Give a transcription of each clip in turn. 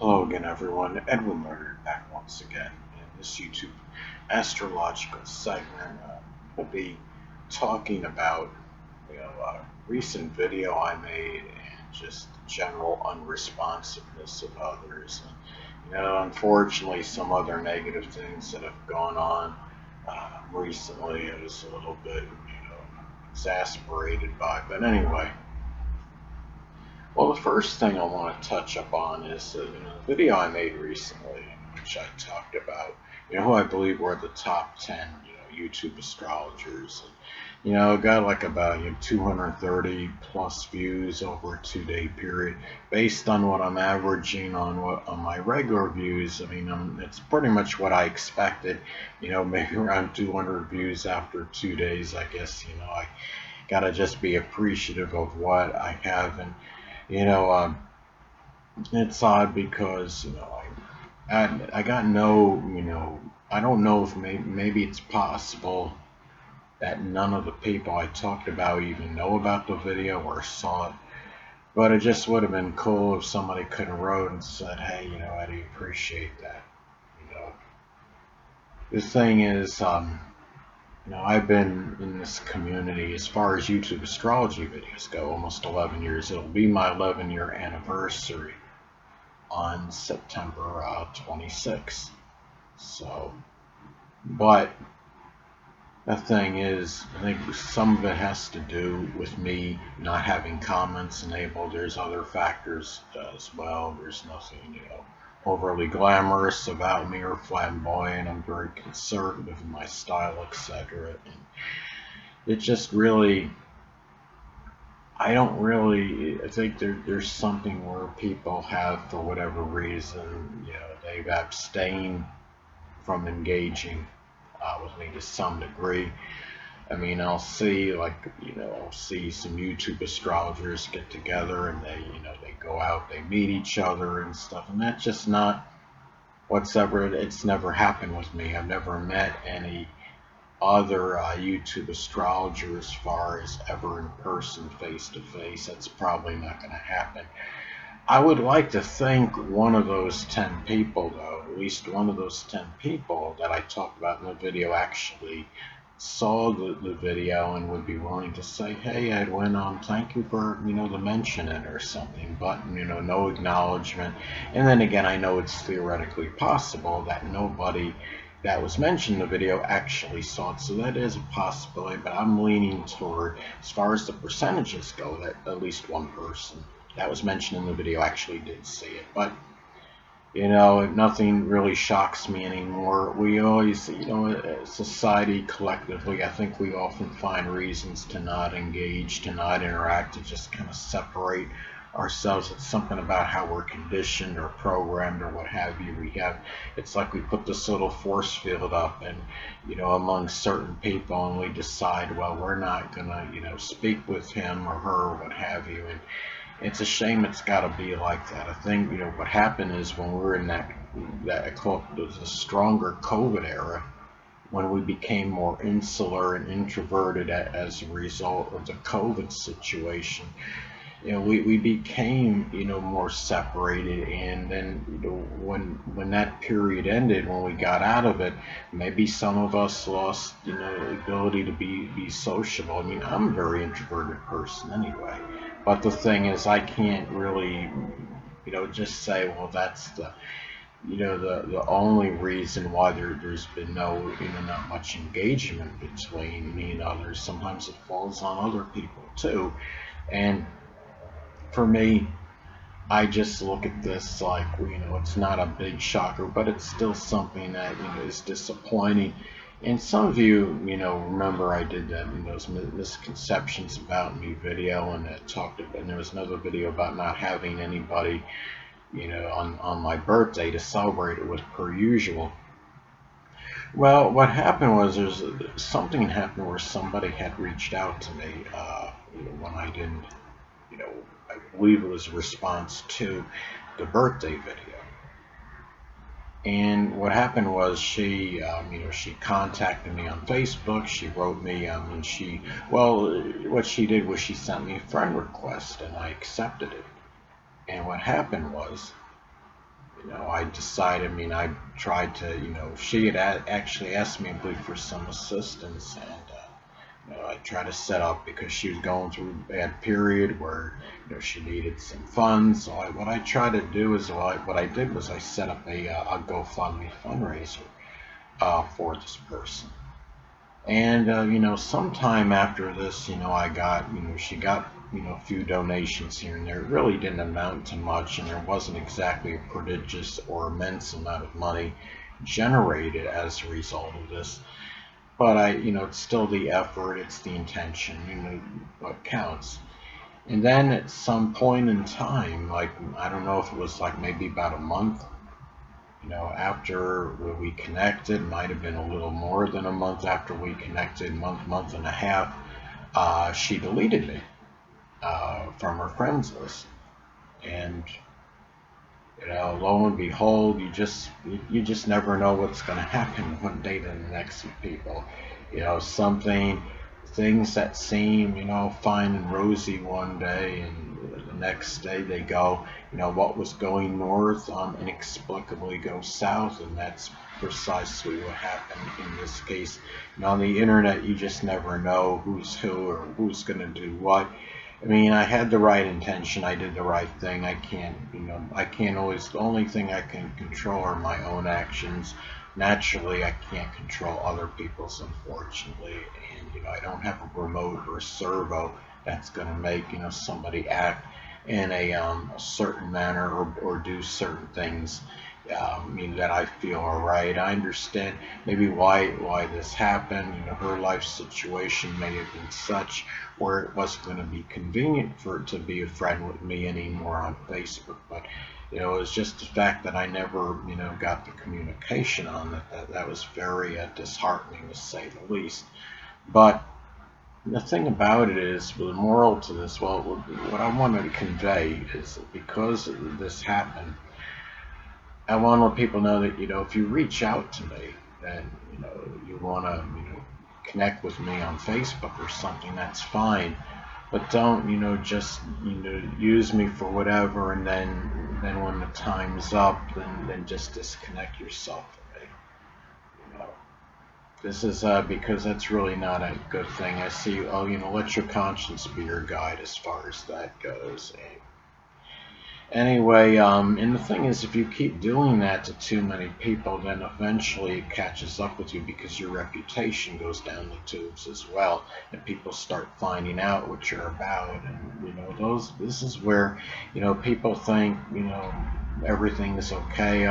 Hello again, everyone. Edwin Learnard back once again in this YouTube astrological segment. We'll be talking about a recent video I made and just the general unresponsiveness of others. And, unfortunately, some other negative things that have gone on recently. I was a little bit, exasperated by. But anyway. Well, the first thing I want to touch up on is the video I made recently, in which I talked about, who I believe were the top 10, YouTube astrologers. And, got like about 230 plus views over a 2-day period, based on what I'm averaging on my regular views. I mean, it's pretty much what I expected. Maybe around 200 views after 2 days. I guess I gotta just be appreciative of what I have. And you know, it's odd because I got no, I don't know if maybe it's possible that none of the people I talked about even know about the video or saw it. But it just would have been cool if somebody could have wrote and said, hey, I do appreciate that. The thing is, I've been in this community as far as YouTube astrology videos go almost 11 years. It'll be my 11-year anniversary on September 26th. So, but the thing is, I think some of it has to do with me not having comments enabled. There's other factors as well. There's nothing, overly glamorous about me or flamboyant. I'm very conservative in my style, etc. And it just really, I think there's something where people have, for whatever reason, they've abstained from engaging with me to some degree. I mean, I'll see some YouTube astrologers get together and they go out, they meet each other and stuff, and that's just not it's never happened with me. I've never met any other YouTube astrologer as far as ever in person, face to face. That's probably not going to happen. I would like to think one of those 10 people, though, at least one of those 10 people that I talked about in the video actually saw the video and would be willing to say, hey, Edwin, thank you for, the mention it or something, but, no acknowledgement. And then again, I know it's theoretically possible that nobody that was mentioned in the video actually saw it, so that is a possibility, but I'm leaning toward, as far as the percentages go, that at least one person that was mentioned in the video actually did see it. But nothing really shocks me anymore. We always, as society collectively, I think we often find reasons to not engage, to not interact, to just kind of separate ourselves. It's something about how we're conditioned or programmed or what have you. It's like we put this little force field up and, among certain people, and we decide, well, we're not gonna, speak with him or her or what have you. And it's a shame it's got to be like that. I think, what happened is when we were in that I call it the stronger COVID era, when we became more insular and introverted as a result of the COVID situation, we became, more separated. And then, when that period ended, when we got out of it, maybe some of us lost, the ability to be sociable. I mean, I'm a very introverted person anyway. But the thing is, I can't really, just say, well, that's the only reason why there's been no, not much engagement between me and others. Sometimes it falls on other people too. And for me, I just look at this like, it's not a big shocker, but it's still something that, is disappointing. And some of you, remember I did that, those misconceptions about me video, and and there was another video about not having anybody, on my birthday to celebrate it with per usual. Well, what happened was something happened where somebody had reached out to me, when I didn't, you know, I believe it was a response to the birthday video. And what happened was she contacted me on Facebook. She wrote me, what she did was she sent me a friend request, and I accepted it. And what happened was I decided, I tried to, she had actually asked me, I believe, for some assistance, and I tried to set up because she was going through a bad period where, she needed some funds. So what I tried to do is, what I did was I set up a GoFundMe fundraiser for this person. And, sometime after this, I got, she got, a few donations here and there. It really didn't amount to much, and there wasn't exactly a prodigious or immense amount of money generated as a result of this. But it's still the effort, it's the intention, what counts. And then at some point in time, like, I don't know if it was like maybe about a month, after we connected, might have been a little more than a month after we connected, month and a half, she deleted me from her friends list. And lo and behold, you just never know what's going to happen one day to the next with people. Things that seem, fine and rosy one day, and the next day they go, what was going north inexplicably goes south, and that's precisely what happened in this case. And on the internet, you just never know who's who or who's going to do what. I had the right intention. I did the right thing. I can't always, the only thing I can control are my own actions. Naturally, I can't control other people's, unfortunately. And, I don't have a remote or a servo that's going to make, somebody act in a certain manner or do certain things. That I feel are right. I understand maybe why this happened. Her life situation may have been such where it wasn't going to be convenient for her to be a friend with me anymore on Facebook. But it was just the fact that I never got the communication on that was very disheartening, to say the least. But the thing about it is, the moral to this, well, what I wanted to convey is that because this happened, I want to let people know that, if you reach out to me and, you want to, connect with me on Facebook or something, that's fine. But don't, just, use me for whatever, and then when the time's up, then just disconnect yourself from me. You know, this is because that's really not a good thing. I see, let your conscience be your guide as far as that goes. Anyway, and the thing is, if you keep doing that to too many people, then eventually it catches up with you because your reputation goes down the tubes as well, and people start finding out what you're about. And this is where people think everything is okay.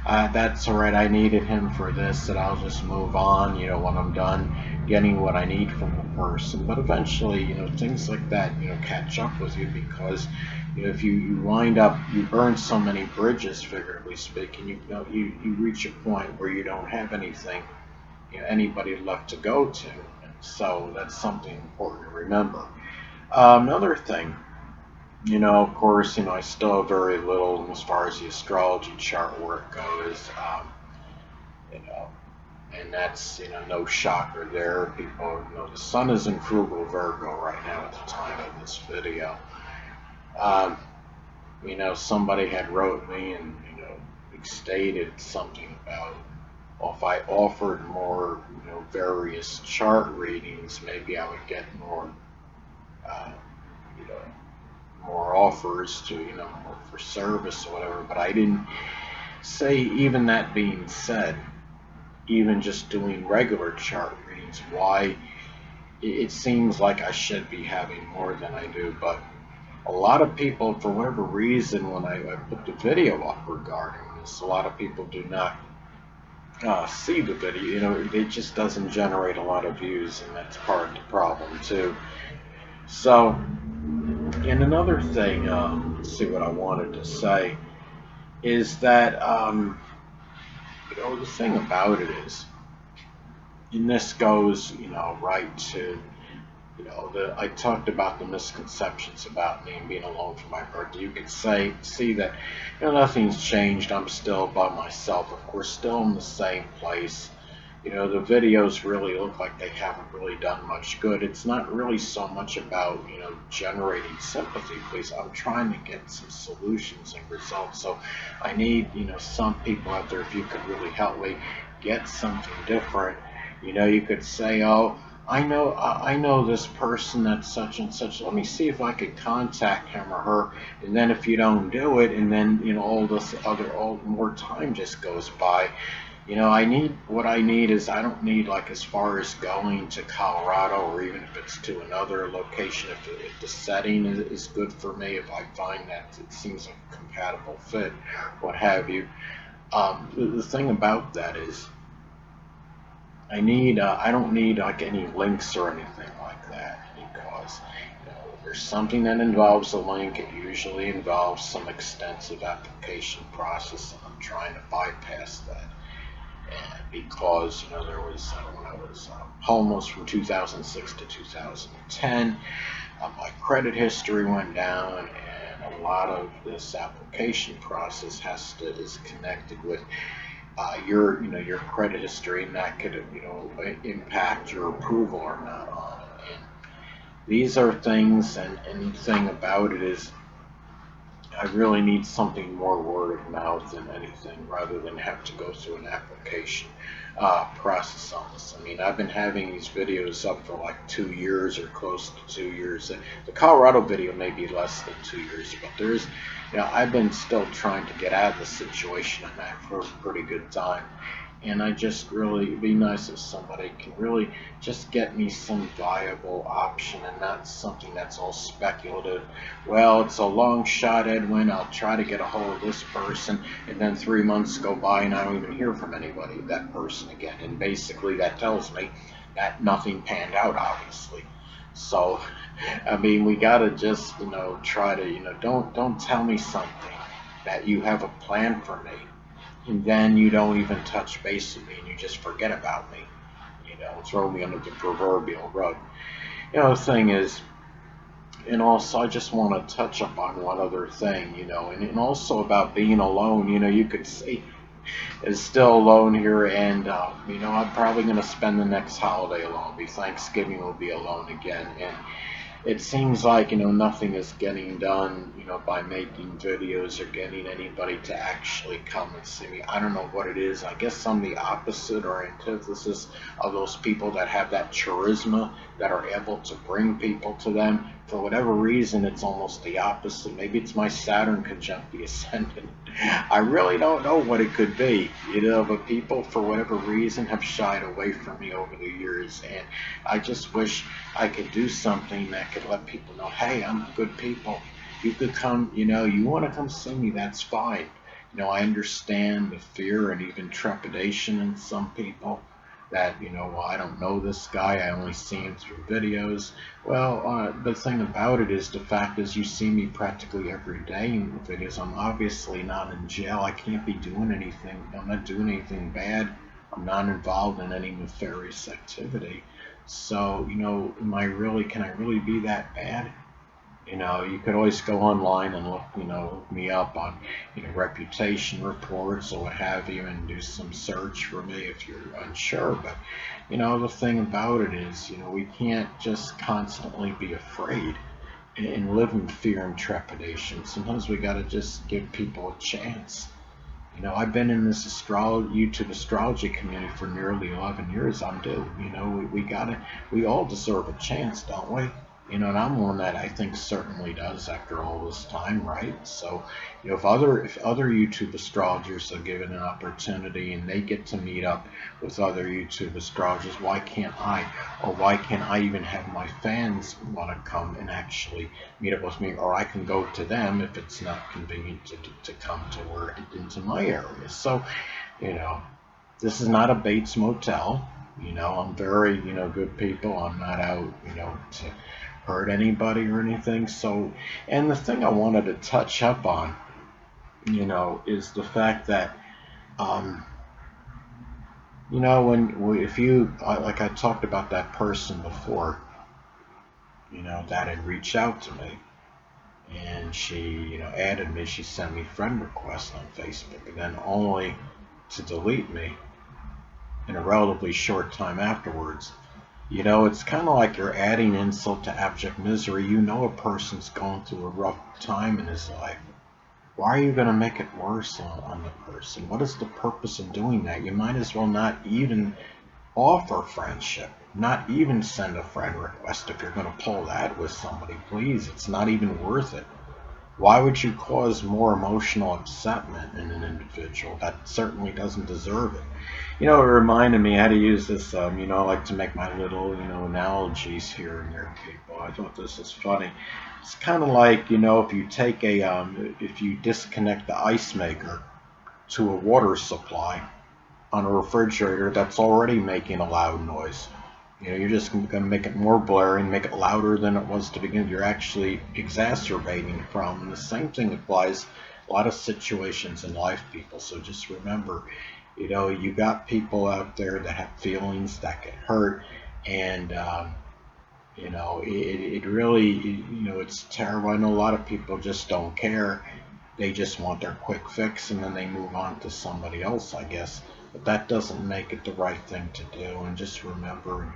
That's all right. I needed him for this, and I'll just move on. When I'm done getting what I need from the person. But eventually, things like that catch up with you because if you wind up, you burn so many bridges, figuratively speaking, you reach a point where you don't have anything, anybody left to go to. And so that's something important to remember. Another thing, of course, I still have very little as far as the astrology chart work goes. You know, and that's no shocker there. People the sun is in frugal Virgo right now at the time of this video. Um, Somebody had wrote me and stated something about, well, if I offered more various chart readings, maybe I would get more uh, you know more offers to more for service or whatever. But I didn't say, even that being said, even just doing regular chart readings, why it seems like I should be having more than I do. But a lot of people, for whatever reason, when I put the video up regarding this, a lot of people do not see the video. It just doesn't generate a lot of views, and that's part of the problem too. So, and another thing, let's see what I wanted to say, is that the thing about it is, and this goes, right to I talked about the misconceptions about me and being alone for my birthday. You could see that, nothing's changed. I'm still by myself, of course, still in the same place. the videos really look like they haven't really done much good. It's not really so much about, generating sympathy, please. I'm trying to get some solutions and results. So I need, some people out there, if you could really help me get something different. You could say, oh, I know this person that's such and such. Let me see if I could contact him or her. And then if you don't do it, and then, all more time just goes by. What I need is, I don't need, like, as far as going to Colorado, or even if it's to another location, if the setting is good for me, if I find that it seems a compatible fit, what have you. The thing about that is, I don't need, like, any links or anything like that, because, if there's something that involves a link, it usually involves some extensive application process, and I'm trying to bypass that. And because, there was, when I was homeless from 2006 to 2010, my credit history went down, and a lot of this application process is connected with your credit history, and that could, impact your approval or not on it. And these are things, and the thing about it is, I really need something more word of mouth than anything, rather than have to go through an application process on this. I mean, I've been having these videos up for like 2 years, or close to 2 years. The Colorado video may be less than 2 years, but I've been still trying to get out of the situation I'm at for a pretty good time. And I just really, it'd be nice if somebody can really just get me some viable option, and not something that's all speculative. Well, it's a long shot, Edwin. I'll try to get a hold of this person, and then 3 months go by and I don't even hear from anybody, that person again. And basically that tells me that nothing panned out, obviously. So, I mean, we gotta just, try to, don't tell me something that you have a plan for me, and then you don't even touch base with me, and you just forget about me. Throw me under the proverbial rug. The thing is, and also I just want to touch up on one other thing, and also about being alone. You could say, is still alone here, and I'm probably going to spend the next holiday alone. Be Thanksgiving, will be alone again, and it seems like, nothing is getting done, by making videos or getting anybody to actually come and see me. I don't know what it is. I guess I'm the opposite or antithesis of those people that have that charisma, that are able to bring people to them. For whatever reason, it's almost the opposite. Maybe it's my Saturn conjunct the ascendant. I really don't know what it could be, but people, for whatever reason, have shied away from me over the years, and I just wish I could do something that could let people know, hey, I'm good people. You could come, you want to come see me, that's fine. I understand the fear and even trepidation in some people that, well, I don't know this guy, I only see him through videos. Well, the thing about it is, the fact is, you see me practically every day in the videos. I'm obviously not in jail. I can't be doing anything. I'm not doing anything bad. I'm not involved in any nefarious activity. So, can I really be that bad? You could always go online and look me up on, reputation reports or what have you, and do some search for me if you're unsure. But, the thing about it is, we can't just constantly be afraid and live in fear and trepidation. Sometimes we got to just give people a chance. I've been in this YouTube astrology community for nearly 11 years. I'm due. We all deserve a chance, don't we? And I'm one that I think certainly does after all this time, right? So, if other YouTube astrologers are given an opportunity and they get to meet up with other YouTube astrologers, why can't I? Or why can't I even have my fans want to come and actually meet up with me? Or I can go to them if it's not convenient to come into my area. So, this is not a Bates Motel. I'm very, good people. I'm not out, to hurt anybody or anything. So, and the thing I wanted to touch up on, is the fact that, if you, like I talked about that person before, that had reached out to me, and she, added me. She sent me friend requests on Facebook, and then only to delete me. in a relatively short time afterwards. You know, it's kind of like you're adding insult to abject misery. You know a person's going through a rough time in his life. Why are you going to make it worse on the person? What is the purpose of doing that? You might as well not even offer friendship, not even send a friend request if you're going to pull that with somebody. Please, it's not even worth it. Why would you cause more emotional upsetment in an individual that certainly doesn't deserve it? You know, it reminded me how to use this. I like to make my little, analogies here and there, people. I thought this was funny. It's kind of like, if you take if you disconnect the ice maker to a water supply on a refrigerator that's already making a loud noise. You're just going to make it more blaring, make it louder than it was to begin. You're actually exacerbating the problem. And the same thing applies a lot of situations in life, people. So just remember, you got people out there that have feelings that get hurt, and it really, it's terrible. I know a lot of people just don't care. They just want their quick fix, and then they move on to somebody else, I guess. But that doesn't make it the right thing to do. And just remember,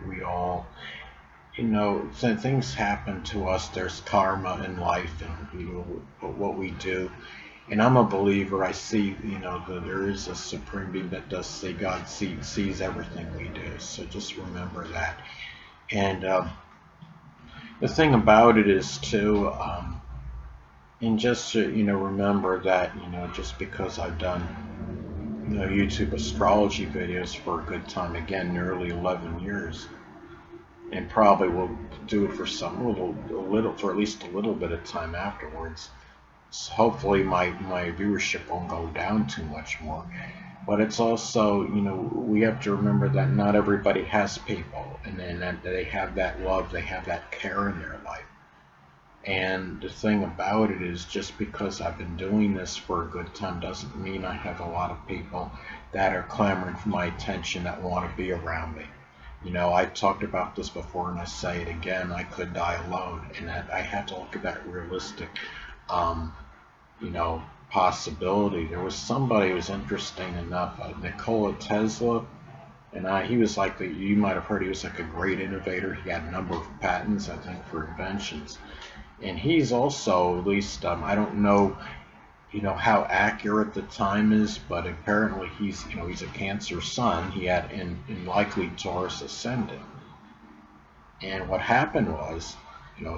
we all, things happen to us. There's karma in life, and what we do. And I'm a believer. I see, that there is a supreme being that does see. God sees everything we do. So just remember that. And the thing about it is too. And just to, remember that, just because I've done, YouTube astrology videos for a good time, again, nearly 11 years, and probably will do it for for at least a little bit of time afterwards. So hopefully my viewership won't go down too much more. But it's also, we have to remember that not everybody has people, and then that they have that love, they have that care in their life. And the thing about it is, just because I've been doing this for a good time doesn't mean I have a lot of people that are clamoring for my attention that want to be around me. I talked about this before and I say it again, I could die alone, and that I have to look at that realistic, um, possibility. There was somebody who was interesting enough, Nikola Tesla, and he was like, you might have heard, he was like a great innovator. He had a number of patents, I think, for inventions. And he's also, at least, I don't know, how accurate the time is, but apparently he's a Cancer sun. He had in likely Taurus ascendant. And what happened was,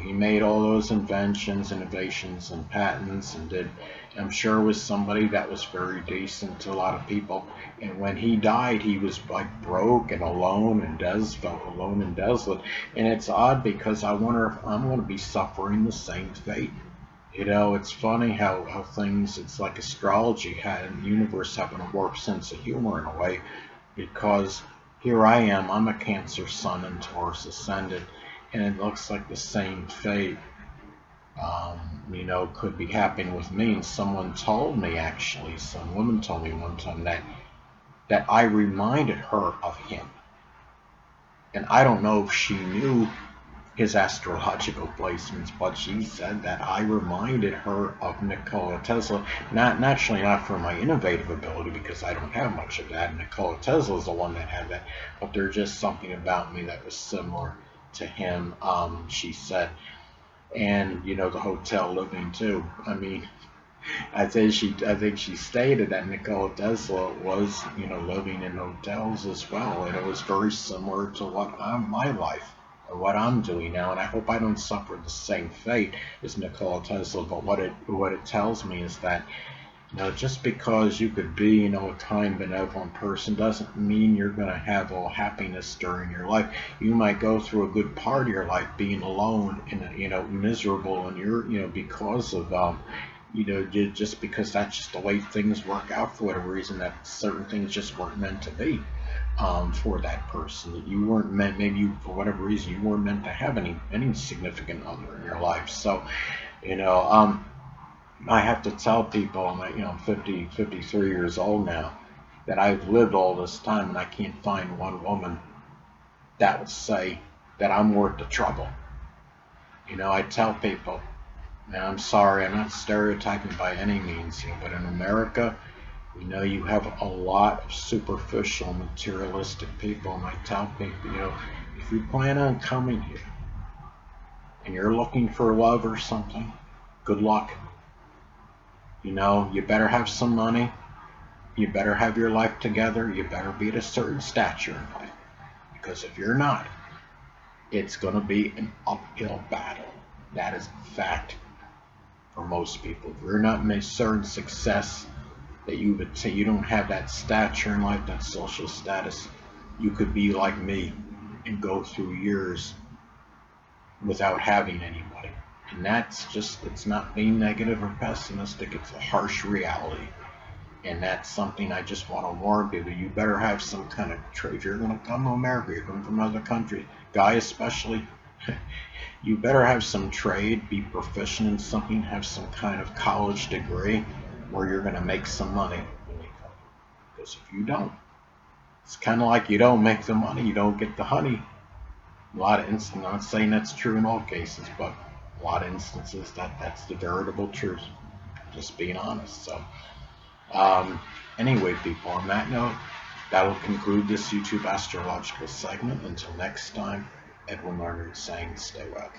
he made all those inventions, innovations, and patents, and I'm sure it was somebody that was very decent to a lot of people. And when he died, he was like broke and alone and felt alone and desolate. And it's odd because I wonder if I'm going to be suffering the same fate. It's funny how things, it's like astrology and the universe having a warped sense of humor in a way, because here I am, I'm a Cancer sun and Taurus ascendant, and it looks like the same fate, could be happening with me. And someone told me, actually, some woman told me one time that I reminded her of him. And I don't know if she knew his astrological placements, but she said that I reminded her of Nikola Tesla. Naturally not for my innovative ability, because I don't have much of that. Nikola Tesla is the one that had that, but there's just something about me that was similar to him, she said. And the hotel living too. I mean, I think she stated that Nikola Tesla was, living in hotels as well, and it was very similar to my life, or what I'm doing now. And I hope I don't suffer the same fate as Nikola Tesla. But what it tells me is that, just because you could be, a kind, benevolent person doesn't mean you're going to have all happiness during your life. You might go through a good part of your life being alone and, miserable, and you're, because of, just because that's just the way things work out for whatever reason, that certain things just weren't meant to be, for that person. That you weren't meant, maybe for whatever reason, you weren't meant to have any significant other in your life. So, you know, um, I have to tell people, I'm 53 years old now, that I've lived all this time, and I can't find one woman that would say that I'm worth the trouble. I tell people, and I'm sorry, I'm not stereotyping by any means, but in America, We know you have a lot of superficial, materialistic people, and I tell people, if you plan on coming here and you're looking for love or something, good luck. You better have some money. You better have your life together. You better be at a certain stature in life. Because if you're not, it's going to be an uphill battle. That is a fact for most people. If you're not in a certain success, that you would say you don't have that stature in life, that social status, you could be like me and go through years without having anybody. And that's just, it's not being negative or pessimistic, it's a harsh reality. And that's something I just want to warn people. You better have some kind of trade. If you're going to come to America, you're going from another country, guy especially, you better have some trade, be proficient in something, have some kind of college degree where you're going to make some money when you come. Because if you don't, it's kind of like you don't make the money, you don't get the honey. A lot of instances, I'm not saying that's true in all cases, but a lot of instances that's the veritable truth. Just being honest. So, anyway, people, on that note, that will conclude this YouTube astrological segment. Until next time, Edwin Learnard saying stay well.